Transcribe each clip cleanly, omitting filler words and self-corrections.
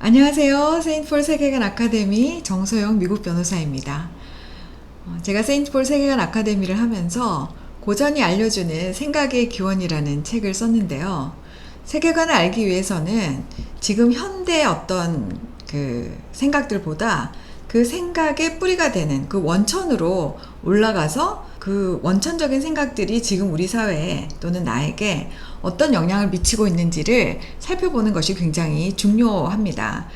안녕하세요. 세인트폴 세계관 아카데미 정소영 미국 변호사입니다. 제가 세인트폴 세계관 아카데미를 하면서 고전이 알려주는 생각의 기원이라는 책을 썼는데요. 세계관을 알기 위해서는 지금 현대의 어떤 그 생각들보다 그 생각의 뿌리가 되는 그 원천으로 올라가서 그 원천적인 생각들이 지금 우리 사회에 또는 나에게 어떤 영향을 미치고 있는지를 살펴보는 것이 굉장히 중요합니다.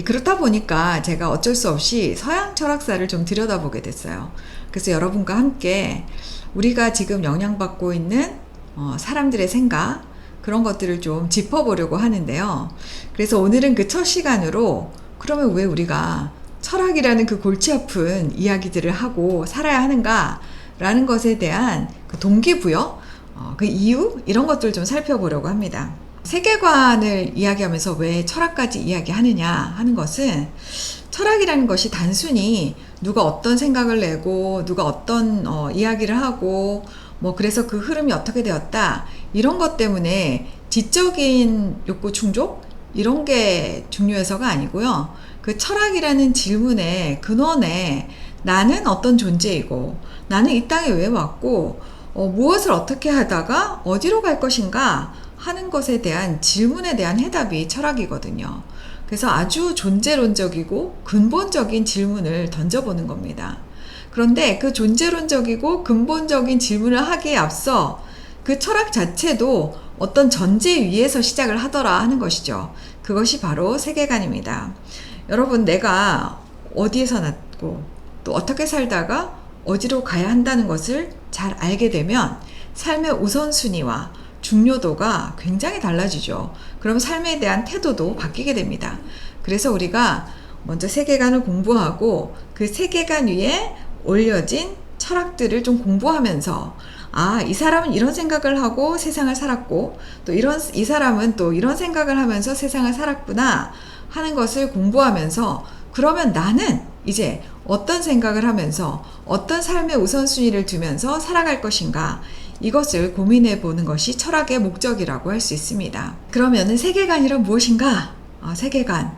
그렇다 보니까 제가 어쩔 수 없이 서양 철학사를 좀 들여다보게 됐어요. 그래서 여러분과 함께 우리가 지금 영향받고 있는 사람들의 생각, 그런 것들을 좀 짚어보려고 하는데요. 그래서 오늘은 그 첫 시간으로 그러면 왜 우리가 철학이라는 그 골치 아픈 이야기들을 하고 살아야 하는가 라는 것에 대한 그 동기부여, 그 이유 이런 것들을 좀 살펴보려고 합니다. 세계관을 이야기하면서 왜 철학까지 이야기하느냐 하는 것은 철학이라는 것이 단순히 누가 어떤 생각을 내고 누가 어떤 이야기를 하고 그래서 그 흐름이 어떻게 되었다 이런 것 때문에 지적인 욕구 충족 이런 게 중요해서가 아니고요. 그 철학이라는 질문의 근원에 나는 어떤 존재이고 나는 이 땅에 왜 왔고 무엇을 어떻게 하다가 어디로 갈 것인가 하는 것에 대한 질문에 대한 해답이 철학이거든요. 그래서 아주 존재론적이고 근본적인 질문을 던져보는 겁니다. 그런데 그 존재론적이고 근본적인 질문을 하기에 앞서 그 철학 자체도 어떤 전제 위에서 시작을 하더라 하는 것이죠. 그것이 바로 세계관입니다. 여러분, 내가 어디에서 났고 또 어떻게 살다가 어디로 가야 한다는 것을 잘 알게 되면 삶의 우선순위와 중요도가 굉장히 달라지죠. 그럼 삶에 대한 태도도 바뀌게 됩니다. 그래서 우리가 먼저 세계관을 공부하고 그 세계관 위에 올려진 철학들을 좀 공부하면서 이 사람은 이런 생각을 하고 세상을 살았고 또 이 사람은 또 이런 생각을 하면서 세상을 살았구나 하는 것을 공부하면서 그러면 나는 이제 어떤 생각을 하면서 어떤 삶의 우선순위를 두면서 살아갈 것인가 이것을 고민해 보는 것이 철학의 목적이라고 할 수 있습니다. 그러면은 세계관이란 무엇인가? 세계관,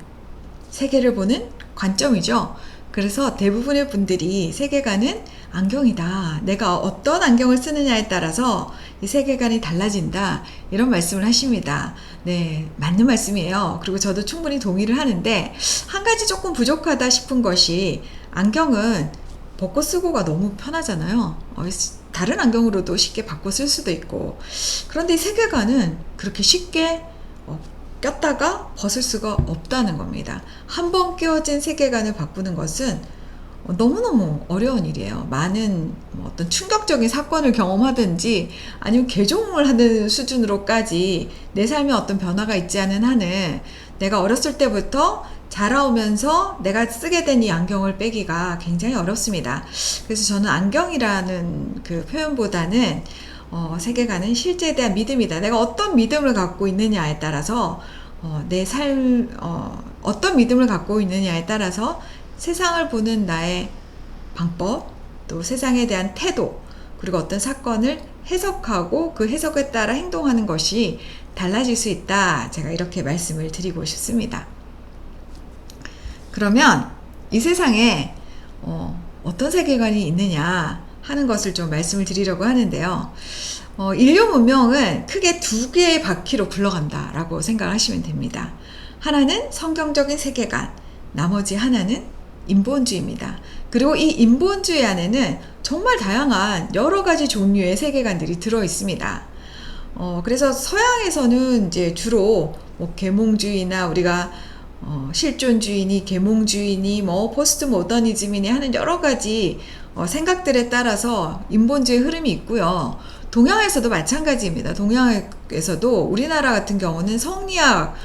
세계를 보는 관점이죠. 그래서 대부분의 분들이 세계관은 안경이다. 내가 어떤 안경을 쓰느냐에 따라서 이 세계관이 달라진다. 이런 말씀을 하십니다. 네, 맞는 말씀이에요. 그리고 저도 충분히 동의를 하는데 한 가지 조금 부족하다 싶은 것이 안경은 벗고 쓰고가 너무 편하잖아요. 다른 안경으로도 쉽게 바꿔 쓸 수도 있고 그런데 이 세계관은 그렇게 쉽게 꼈다가 벗을 수가 없다는 겁니다. 한번 끼워진 세계관을 바꾸는 것은 너무너무 어려운 일이에요. 많은 어떤 충격적인 사건을 경험하든지 아니면 개종을 하는 수준으로까지 내 삶에 어떤 변화가 있지 않은 한은 내가 어렸을 때부터 자라오면서 내가 쓰게 된 이 안경을 빼기가 굉장히 어렵습니다. 그래서 저는 안경이라는 그 표현보다는 세계관은 실제에 대한 믿음이다. 내가 어떤 믿음을 갖고 있느냐에 따라서 내 삶, 어떤 믿음을 갖고 있느냐에 따라서 세상을 보는 나의 방법, 또 세상에 대한 태도, 그리고 어떤 사건을 해석하고 그 해석에 따라 행동하는 것이 달라질 수 있다. 제가 이렇게 말씀을 드리고 싶습니다. 그러면 이 세상에 어떤 세계관이 있느냐 하는 것을 좀 말씀을 드리려고 하는데요. 인류 문명은 크게 두 개의 바퀴로 굴러간다라고 생각을 하시면 됩니다. 하나는 성경적인 세계관, 나머지 하나는 인본주의입니다. 그리고 이 인본주의 안에는 정말 다양한 여러 가지 종류의 세계관들이 들어 있습니다. 그래서 서양에서는 이제 주로 계몽주의나 우리가 실존주의니 계몽주의니 포스트 모더니즘이니 하는 여러 가지 생각들에 따라서 인본주의 흐름이 있고요. 동양에서도 마찬가지입니다. 동양에서도 우리나라 같은 경우는 성리학,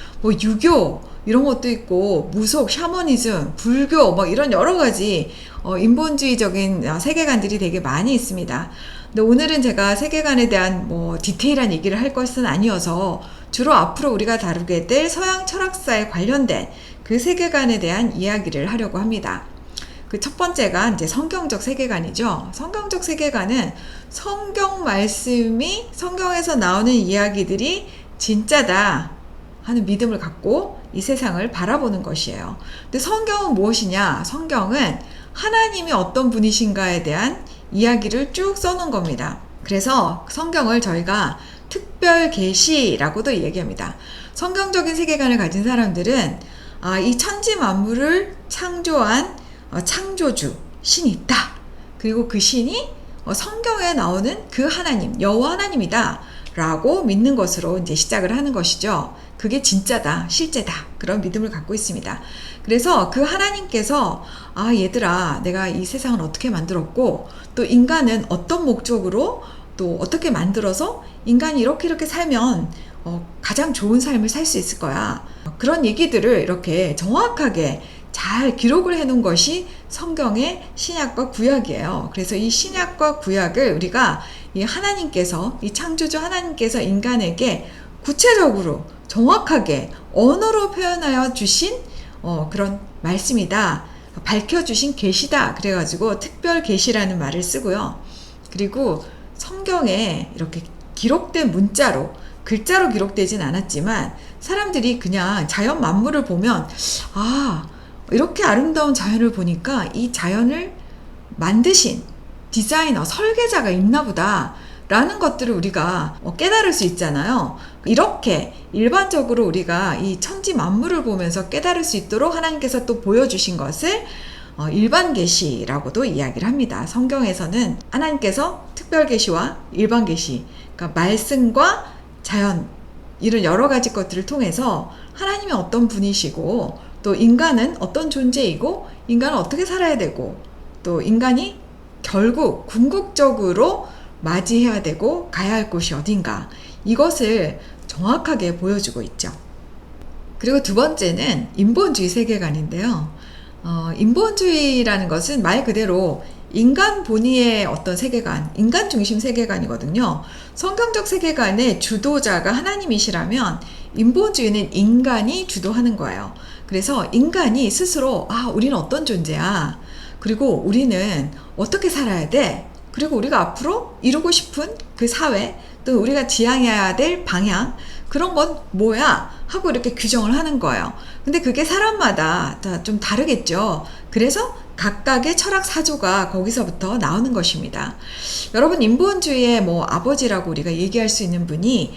유교 이런 것도 있고 무속, 샤머니즘, 불교 이런 여러 가지 인본주의적인 세계관들이 되게 많이 있습니다. 근데 오늘은 제가 세계관에 대한 디테일한 얘기를 할 것은 아니어서 주로 앞으로 우리가 다루게 될 서양 철학사에 관련된 그 세계관에 대한 이야기를 하려고 합니다. 그 첫 번째가 이제 성경적 세계관이죠. 성경적 세계관은 성경 말씀이 성경에서 나오는 이야기들이 진짜다 하는 믿음을 갖고 이 세상을 바라보는 것이에요. 근데 성경은 무엇이냐? 성경은 하나님이 어떤 분이신가에 대한 이야기를 쭉 써놓은 겁니다. 그래서 성경을 저희가 특별 계시라고도 얘기합니다. 성경적인 세계관을 가진 사람들은 이 천지 만물을 창조한 창조주, 신이 있다. 그리고 그 신이 성경에 나오는 그 하나님, 여호와 하나님이다 라고 믿는 것으로 이제 시작을 하는 것이죠. 그게 진짜다, 실제다, 그런 믿음을 갖고 있습니다. 그래서 그 하나님께서 얘들아, 내가 이 세상을 어떻게 만들었고 또 인간은 어떤 목적으로 또 어떻게 만들어서 인간이 이렇게 살면 가장 좋은 삶을 살 수 있을 거야. 그런 얘기들을 이렇게 정확하게 잘 기록을 해놓은 것이 성경의 신약과 구약이에요. 그래서 이 신약과 구약을 우리가 이 하나님께서, 이 창조주 하나님께서 인간에게 구체적으로 정확하게 언어로 표현하여 주신 그런 말씀이다. 밝혀주신 계시다. 그래가지고 특별 계시라는 말을 쓰고요. 그리고 성경에 이렇게 기록된 문자로, 글자로 기록되진 않았지만 사람들이 그냥 자연 만물을 보면 이렇게 아름다운 자연을 보니까 이 자연을 만드신 디자이너, 설계자가 있나 보다 라는 것들을 우리가 깨달을 수 있잖아요. 이렇게 일반적으로 우리가 이 천지 만물을 보면서 깨달을 수 있도록 하나님께서 또 보여주신 것을 일반 계시라고도 이야기를 합니다. 성경에서는 하나님께서 특별 계시와 일반 계시, 그러니까 말씀과 자연, 이런 여러 가지 것들을 통해서 하나님이 어떤 분이시고 또 인간은 어떤 존재이고 인간은 어떻게 살아야 되고 또 인간이 결국 궁극적으로 맞이해야 되고 가야 할 곳이 어딘가, 이것을 정확하게 보여주고 있죠. 그리고 두 번째는 인본주의 세계관인데요. 인본주의라는 것은 말 그대로 인간 본위의 어떤 세계관, 인간 중심 세계관이거든요. 성경적 세계관의 주도자가 하나님이시라면 인본주의는 인간이 주도하는 거예요. 그래서 인간이 스스로 우리는 어떤 존재야, 그리고 우리는 어떻게 살아야 돼, 그리고 우리가 앞으로 이루고 싶은 그 사회, 또 우리가 지향해야 될 방향, 그런 건 뭐야 하고 이렇게 규정을 하는 거예요. 근데 그게 사람마다 다 좀 다르겠죠. 그래서 각각의 철학 사조가 거기서부터 나오는 것입니다. 여러분, 인본주의의 아버지라고 우리가 얘기할 수 있는 분이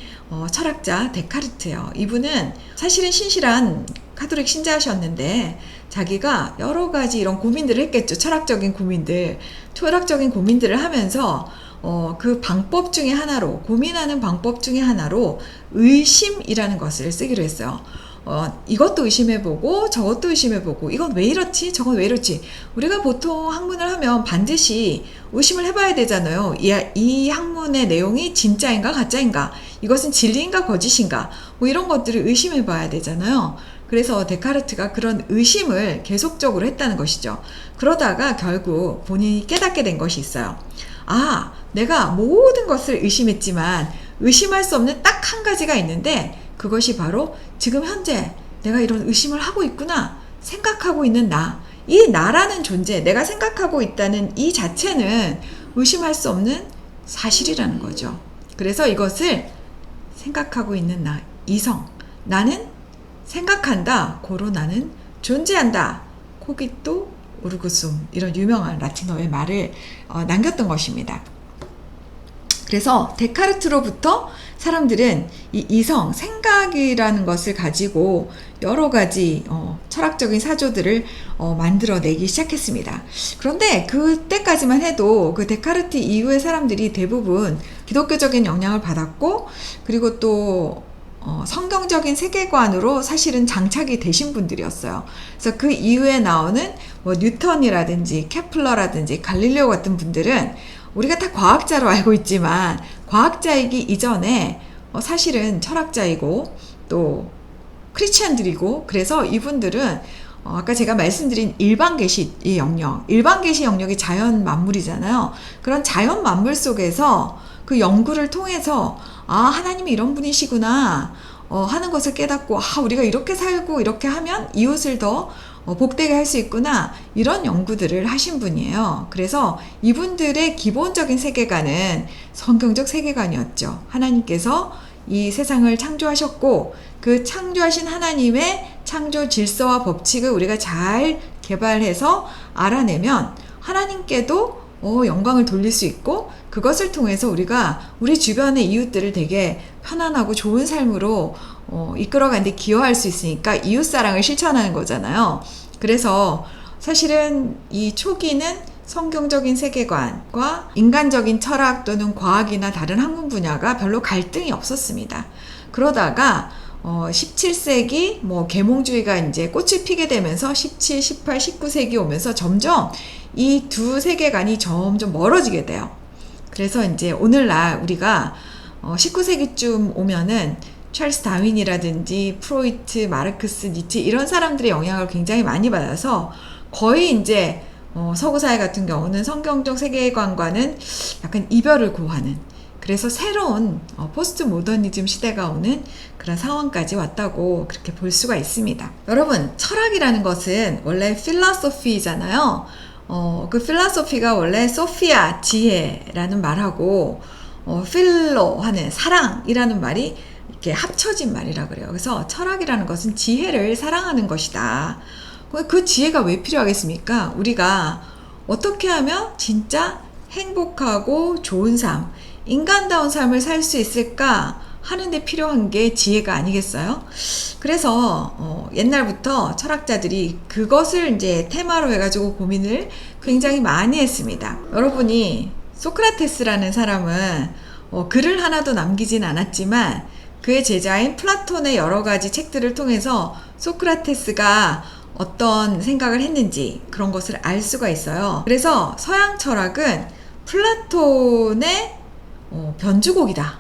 철학자 데카르트예요. 이분은 사실은 신실한 카톨릭 신자셨는데 자기가 여러 가지 이런 고민들을 했겠죠. 철학적인 고민들을 하면서 그 방법 중에 하나로, 고민하는 방법 중에 하나로 의심이라는 것을 쓰기로 했어요. 이것도 의심해보고 저것도 의심해보고, 이건 왜 이렇지 저건 왜 이렇지. 우리가 보통 학문을 하면 반드시 의심을 해봐야 되잖아요. 이 학문의 내용이 진짜인가 가짜인가, 이것은 진리인가 거짓인가, 이런 것들을 의심해봐야 되잖아요. 그래서 데카르트가 그런 의심을 계속적으로 했다는 것이죠. 그러다가 결국 본인이 깨닫게 된 것이 있어요. 내가 모든 것을 의심했지만 의심할 수 없는 딱 한 가지가 있는데, 그것이 바로 지금 현재 내가 이런 의심을 하고 있구나 생각하고 있는 나, 이 나라는 존재, 내가 생각하고 있다는 이 자체는 의심할 수 없는 사실이라는 거죠. 그래서 이것을 생각하고 있는 나, 이성, 나는 생각한다, 고로 나는 존재한다, 코기또 우르구숨, 이런 유명한 라틴어의 말을 남겼던 것입니다. 그래서 데카르트로부터 사람들은 이 이성, 생각이라는 것을 가지고 여러 가지 철학적인 사조들을 만들어내기 시작했습니다. 그런데 그때까지만 해도 그 데카르트 이후의 사람들이 대부분 기독교적인 영향을 받았고, 그리고 또 성경적인 세계관으로 사실은 장착이 되신 분들이었어요. 그래서 그 이후에 나오는 뉴턴이라든지 케플러라든지 갈릴레오 같은 분들은 우리가 다 과학자로 알고 있지만 과학자이기 이전에 사실은 철학자이고 또 크리스찬들이고, 그래서 이분들은 아까 제가 말씀드린 일반 계시의 영역, 일반 계시 영역이 자연 만물이잖아요. 그런 자연 만물 속에서 그 연구를 통해서 하나님이 이런 분이시구나 하는 것을 깨닫고, 우리가 이렇게 살고 이렇게 하면 이웃을 더 복되게 할 수 있구나, 이런 연구들을 하신 분이에요. 그래서 이분들의 기본적인 세계관은 성경적 세계관이었죠. 하나님께서 이 세상을 창조하셨고 그 창조하신 하나님의 창조 질서와 법칙을 우리가 잘 개발해서 알아내면 하나님께도 영광을 돌릴 수 있고, 그것을 통해서 우리가 우리 주변의 이웃들을 되게 편안하고 좋은 삶으로 이끌어가는 데 기여할 수 있으니까 이웃사랑을 실천하는 거잖아요. 그래서 사실은 이 초기는 성경적인 세계관과 인간적인 철학 또는 과학이나 다른 학문 분야가 별로 갈등이 없었습니다. 그러다가 17세기 계몽주의가 이제 꽃을 피게 되면서 17, 18, 19세기 오면서 점점 이 두 세계관이 점점 멀어지게 돼요. 그래서 이제 오늘날 우리가 19세기쯤 오면은 찰스 다윈이라든지 프로이트, 마르크스, 니체 이런 사람들의 영향을 굉장히 많이 받아서 거의 이제 서구 사회 같은 경우는 성경적 세계관과는 약간 이별을 고하는, 그래서 새로운 포스트 모더니즘 시대가 오는 그런 상황까지 왔다고 그렇게 볼 수가 있습니다. 여러분, 철학이라는 것은 원래 필라소피잖아요. 그 필라소피가 원래 소피아, 지혜라는 말하고 필로 하는 사랑이라는 말이 이렇게 합쳐진 말이라 그래요. 그래서 철학이라는 것은 지혜를 사랑하는 것이다. 그 지혜가 왜 필요하겠습니까? 우리가 어떻게 하면 진짜 행복하고 좋은 삶, 인간다운 삶을 살 수 있을까 하는데 필요한 게 지혜가 아니겠어요? 그래서 옛날부터 철학자들이 그것을 이제 테마로 해가지고 고민을 굉장히 많이 했습니다. 여러분이 소크라테스라는 사람은 글을 하나도 남기진 않았지만 그의 제자인 플라톤의 여러 가지 책들을 통해서 소크라테스가 어떤 생각을 했는지 그런 것을 알 수가 있어요. 그래서 서양 철학은 플라톤의 변주곡이다,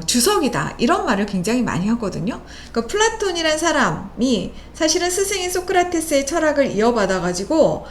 주석이다, 이런 말을 굉장히 많이 하거든요. 그러니까 플라톤이라는 사람이 사실은 스승인 소크라테스의 철학을 이어받아가지고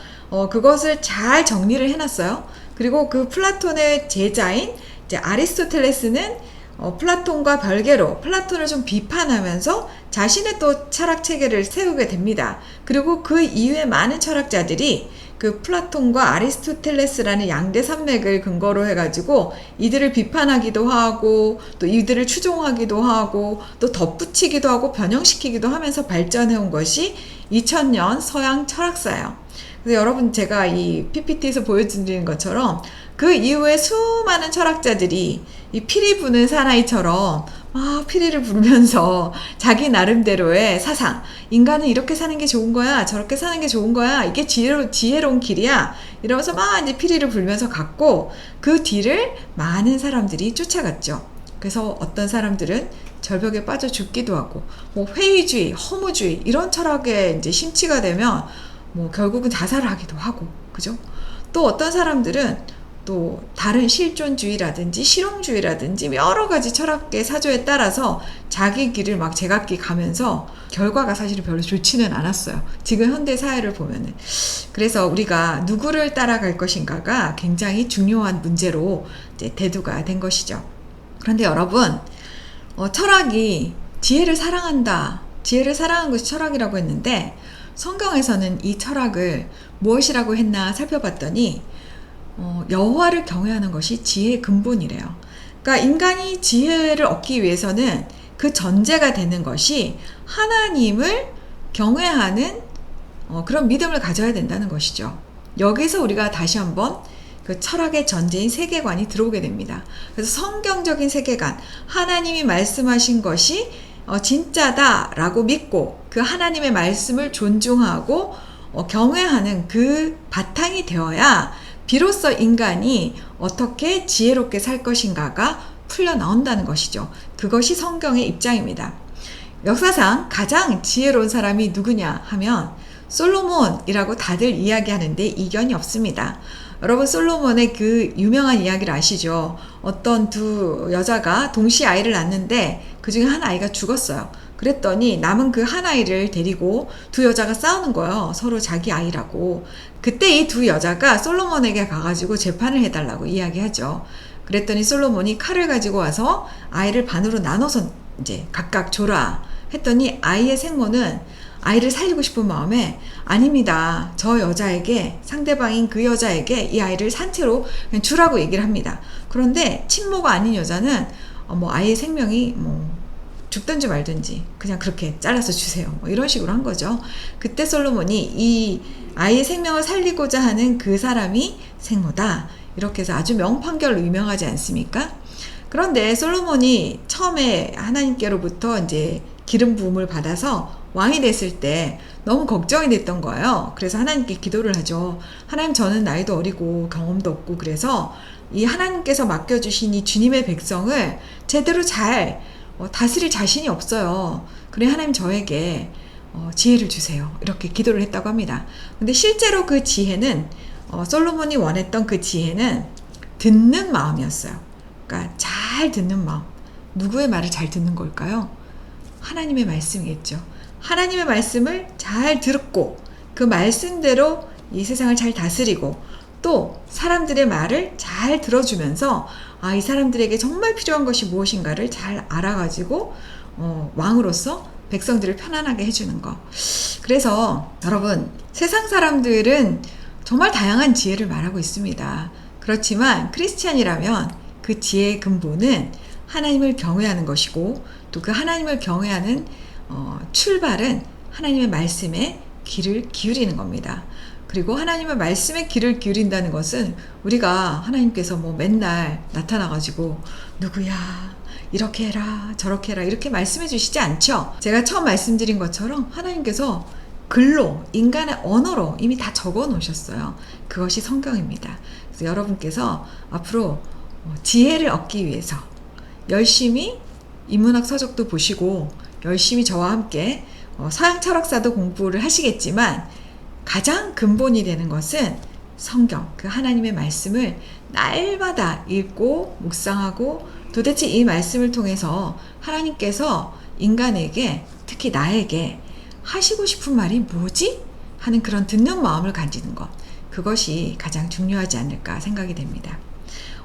그것을 잘 정리를 해놨어요. 그리고 그 플라톤의 제자인 이제 아리스토텔레스는 플라톤과 별개로 플라톤을 좀 비판하면서 자신의 또 철학 체계를 세우게 됩니다. 그리고 그 이후에 많은 철학자들이 그 플라톤과 아리스토텔레스라는 양대 산맥을 근거로 해가지고 이들을 비판하기도 하고 또 이들을 추종하기도 하고 또 덧붙이기도 하고 변형시키기도 하면서 발전해온 것이 2000년 서양 철학사예요. 그래서 여러분, 제가 이 PPT에서 보여드리는 것처럼 그 이후에 수많은 철학자들이 이 피리 부는 사나이처럼 막 피리를 부르면서 자기 나름대로의 사상, 인간은 이렇게 사는 게 좋은 거야, 저렇게 사는 게 좋은 거야, 이게 지혜로운 길이야, 이러면서 막 이제 피리를 불면서 갔고, 그 뒤를 많은 사람들이 쫓아갔죠. 그래서 어떤 사람들은 절벽에 빠져 죽기도 하고, 회의주의, 허무주의 이런 철학에 이제 심취가 되면 결국은 자살을 하기도 하고, 그죠? 또 어떤 사람들은 또 다른 실존주의라든지 실용주의라든지 여러 가지 철학계 사조에 따라서 자기 길을 막 제각기 가면서 결과가 사실은 별로 좋지는 않았어요. 지금 현대 사회를 보면은. 그래서 우리가 누구를 따라갈 것인가가 굉장히 중요한 문제로 이제 대두가 된 것이죠. 그런데 여러분, 철학이 지혜를 사랑한다, 지혜를 사랑하는 것이 철학이라고 했는데 성경에서는 이 철학을 무엇이라고 했나 살펴봤더니 여호와를 경외하는 것이 지혜의 근본이래요. 그러니까 인간이 지혜를 얻기 위해서는 그 전제가 되는 것이 하나님을 경외하는 그런 믿음을 가져야 된다는 것이죠. 여기서 우리가 다시 한번 그 철학의 전제인 세계관이 들어오게 됩니다. 그래서 성경적인 세계관, 하나님이 말씀하신 것이 진짜다라고 믿고 그 하나님의 말씀을 존중하고 경외하는 그 바탕이 되어야 비로소 인간이 어떻게 지혜롭게 살 것인가가 풀려 나온다는 것이죠. 그것이 성경의 입장입니다. 역사상 가장 지혜로운 사람이 누구냐 하면 솔로몬이라고 다들 이야기하는데 이견이 없습니다. 여러분, 솔로몬의 그 유명한 이야기를 아시죠? 어떤 두 여자가 동시에 아이를 낳는데 그 중에 한 아이가 죽었어요. 그랬더니 남은 그 한 아이를 데리고 두 여자가 싸우는 거예요. 서로 자기 아이라고. 그때 이 두 여자가 솔로몬에게 가가지고 재판을 해달라고 이야기하죠. 그랬더니 솔로몬이 칼을 가지고 와서 아이를 반으로 나눠서 이제 각각 줘라 했더니 아이의 생모는 아이를 살리고 싶은 마음에 아닙니다, 저 여자에게, 상대방인 그 여자에게 이 아이를 산채로 그냥 주라고 얘기를 합니다. 그런데 친모가 아닌 여자는 아이의 생명이 죽든지 말든지 그냥 그렇게 잘라서 주세요. 뭐 이런 식으로 한 거죠. 그때 솔로몬이 이 아이의 생명을 살리고자 하는 그 사람이 생모다. 이렇게 해서 아주 명판결로 유명하지 않습니까? 그런데 솔로몬이 처음에 하나님께로부터 이제 기름 부음을 받아서 왕이 됐을 때 너무 걱정이 됐던 거예요. 그래서 하나님께 기도를 하죠. 하나님, 저는 나이도 어리고 경험도 없고 그래서 이 하나님께서 맡겨주신 이 주님의 백성을 제대로 잘 다스릴 자신이 없어요. 그래 하나님 저에게 지혜를 주세요. 이렇게 기도를 했다고 합니다. 근데 실제로 그 지혜는 솔로몬이 원했던 그 지혜는 듣는 마음이었어요. 그러니까 잘 듣는 마음. 누구의 말을 잘 듣는 걸까요? 하나님의 말씀이겠죠. 하나님의 말씀을 잘 듣고 그 말씀대로 이 세상을 잘 다스리고 또 사람들의 말을 잘 들어주면서 이 사람들에게 정말 필요한 것이 무엇인가를 잘 알아가지고 왕으로서 백성들을 편안하게 해주는 거. 그래서 여러분, 세상 사람들은 정말 다양한 지혜를 말하고 있습니다. 그렇지만 크리스찬이라면 그 지혜의 근본은 하나님을 경외하는 것이고 또 그 하나님을 경외하는 출발은 하나님의 말씀에 귀를 기울이는 겁니다. 그리고 하나님의 말씀에 귀를 기울인다는 것은 우리가 하나님께서 뭐 맨날 나타나가지고 누구야 이렇게 해라 저렇게 해라 이렇게 말씀해 주시지 않죠. 제가 처음 말씀드린 것처럼 하나님께서 글로 인간의 언어로 이미 다 적어 놓으셨어요. 그것이 성경입니다. 그래서 여러분께서 앞으로 지혜를 얻기 위해서 열심히 인문학 서적도 보시고 열심히 저와 함께 서양 철학사도 공부를 하시겠지만 가장 근본이 되는 것은 성경, 그 하나님의 말씀을 날마다 읽고 묵상하고 도대체 이 말씀을 통해서 하나님께서 인간에게 특히 나에게 하시고 싶은 말이 뭐지? 하는 그런 듣는 마음을 가지는 것, 그것이 가장 중요하지 않을까 생각이 됩니다.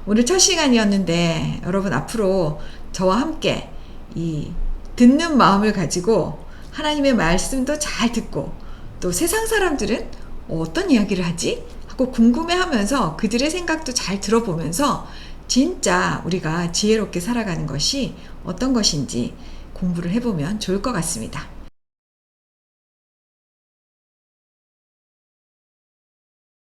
오늘 첫 시간이었는데 여러분 앞으로 저와 함께 이 듣는 마음을 가지고 하나님의 말씀도 잘 듣고 또 세상 사람들은 어떤 이야기를 하지? 하고 궁금해하면서 그들의 생각도 잘 들어보면서 진짜 우리가 지혜롭게 살아가는 것이 어떤 것인지 공부를 해보면 좋을 것 같습니다.